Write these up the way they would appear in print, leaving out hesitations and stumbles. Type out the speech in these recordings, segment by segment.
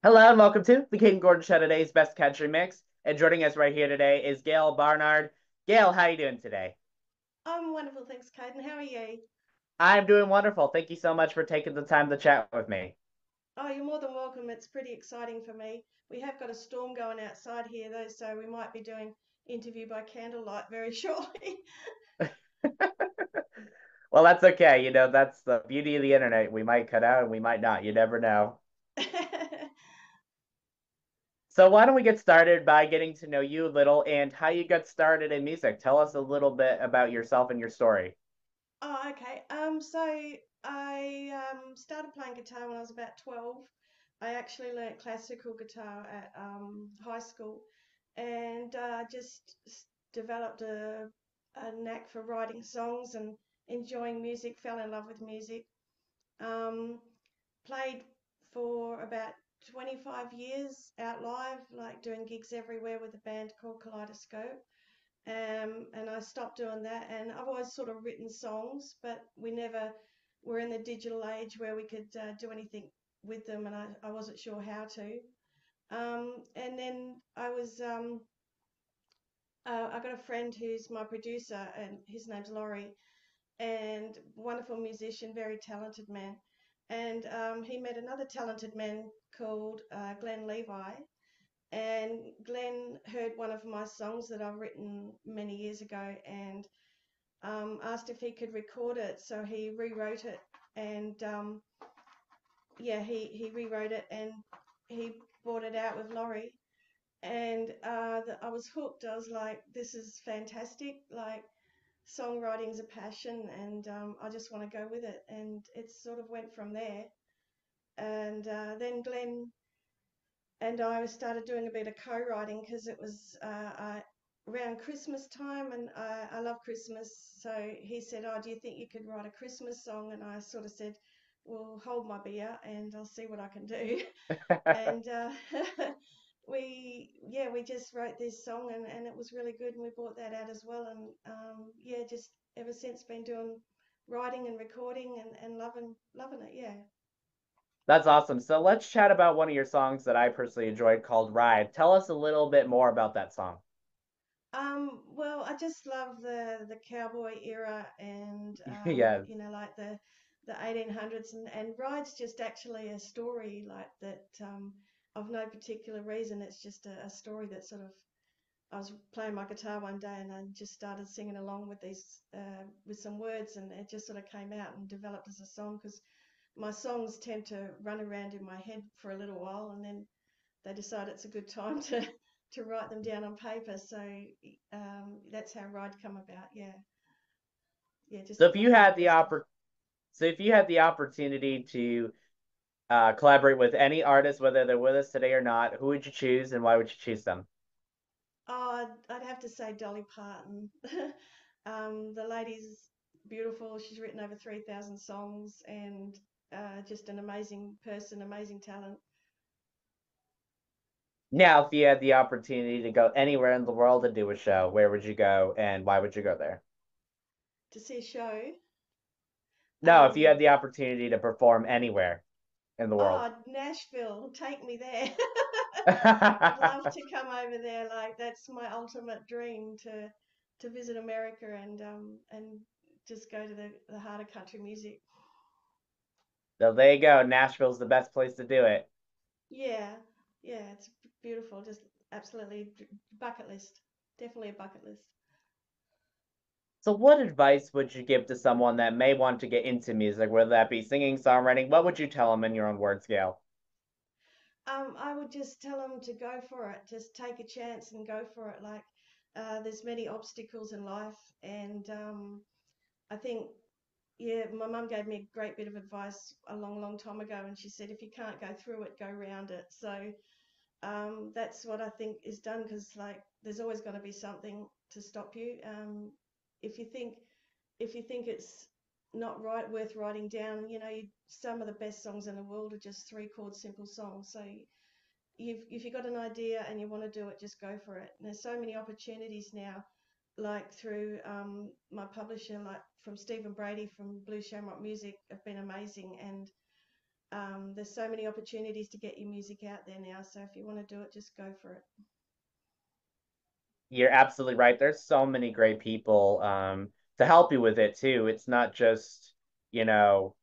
Hello and welcome to the Kayden Gordon Show, today's best country mix. And joining us right here today is Gail Barnard. Gail, how are you doing today? I'm wonderful, thanks, Kayden. How are you? I'm doing wonderful. Thank you so much for taking the time to chat with me. Oh, you're more than welcome. It's pretty exciting for me. We have got a storm going outside here, though, so we might be doing interview by candlelight very shortly. Well, that's okay. That's the beauty of the internet. We might cut out and we might not. You never know. So why don't we get started by getting to know you a little and how you got started in music? Tell us a little bit about yourself and your story. Oh, okay. So I started playing guitar when I was about 12. I actually learnt classical guitar at high school and developed a knack for writing songs and enjoying music, fell in love with music. Um, Played for about 25 years out live, like doing gigs everywhere with a band called Kaleidoscope. And I stopped doing that. And I've always sort of written songs, but we never were in the digital age where we could do anything with them, and I wasn't sure how to. And then I got a friend who's my producer, and his name's Laurie, and wonderful musician, very talented man. And he met another talented man called Glenn Levi. And Glenn heard one of my songs that I've written many years ago and asked if he could record it. So he rewrote it, and yeah, he rewrote it and he brought it out with Laurie. And I was hooked. I was like, this is fantastic. Like, songwriting's a passion, and I just want to go with it. And it sort of went from there. And then Glenn and I started doing a bit of co-writing because it was around Christmas time, and I love Christmas. So he said, "Oh, do you think you could write a Christmas song?" And I sort of said, "Well, hold my beer, and I'll see what I can do." And we just wrote this song, and it was really good, and we brought that out as well. And yeah, just ever since been doing writing and recording and loving it. Yeah. That's awesome. So let's chat about one of your songs that I personally enjoyed called Ride. Tell us a little bit more about that song. Well, I just love the cowboy era, and Yes. like the 1800s, and Ride's just actually a story like that, of no particular reason. It's just a story that sort of, I was playing my guitar one day and I just started singing along with these with some words, and it just sort of came out and developed as a song, because my songs tend to run around in my head for a little while, and then they decide it's a good time to write them down on paper. So that's how Ride come about. Yeah, yeah, just So a if you funny had little the stuff. opportunity to collaborate with any artist, whether they're with us today or not, who would you choose and why would you choose them? Oh, I'd have to say Dolly Parton. The lady's beautiful. She's written over 3,000 songs, and just an amazing person, amazing talent. Now, if you had the opportunity to go anywhere in the world to do a show, where would you go and why would you go there? To see a show. No, if you Um, had the opportunity to perform anywhere in the world. oh, Nashville, take me there. I'd love to come over there. Like, that's my ultimate dream, to visit America and just go to the heart of country music. So there you go. Nashville's the best place to do it. Yeah, yeah, it's beautiful. Just absolutely bucket list. Definitely a bucket list. So, what advice would you give to someone that may want to get into music, whether that be singing, songwriting? What would you tell them in your own words, Gail? I would just tell them to go for it. Just take a chance and go for it. Like, there's many obstacles in life, and I think, yeah, my mum gave me a great bit of advice a long, long time ago, and she said, if you can't go through it, go round it. So that's what I think is done, because like there's always going to be something to stop you. If you think if you think it's not worth writing down, some of the best songs in the world are just three chord simple songs. So if you've got an idea and you want to do it, just go for it. And there's so many opportunities now, like through my publisher, like from Stephen Brady from Blue Shamrock Music, have been amazing. And There's so many opportunities to get your music out there now. So if you want to do it, just go for it. You're absolutely right. There's so many great people to help you with it too. It's not just, you know,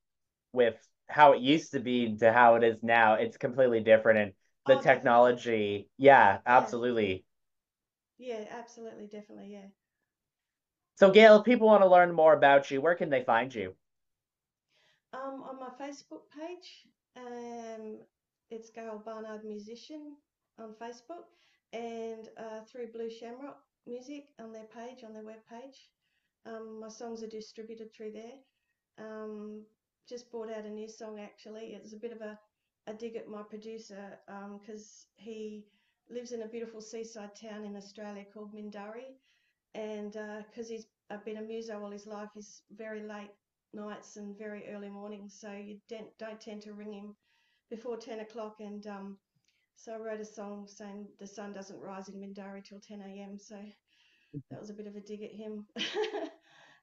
with how it used to be to how it is now. It's completely different. And the Oh, definitely. technology, yeah, Yeah. absolutely. Yeah, absolutely. Definitely. Yeah. So, Gail, if people want to learn more about you, where can they find you? On my Facebook page, it's Gail Barnard Musician on Facebook, and through Blue Shamrock Music on their page, on their web page. My songs are distributed through there. Um, just brought out a new song actually. It's a bit of a dig at my producer because he lives in a beautiful seaside town in Australia called Mindarie, and because he's been a muso all his life, he's very late nights and very early mornings, so you don't tend to ring him before 10 o'clock. And so I wrote a song saying the sun doesn't rise in Mindarie till 10 a.m. So that was a bit of a dig at him.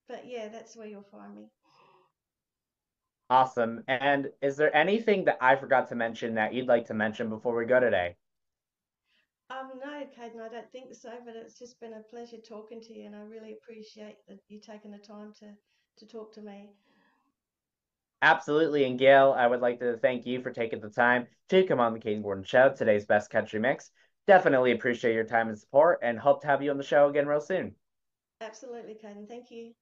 But yeah, that's where you'll find me. Awesome. And is there anything that I forgot to mention that you'd like to mention before we go today? No, Kayden, I don't think so, but it's just been a pleasure talking to you, and I really appreciate that you taking the time to talk to me. Absolutely. And Gail, I would like to thank you for taking the time to come on the Kayden Gordon Show, today's best country mix. Definitely appreciate your time and support and hope to have you on the show again real soon. Absolutely, Kayden. Thank you.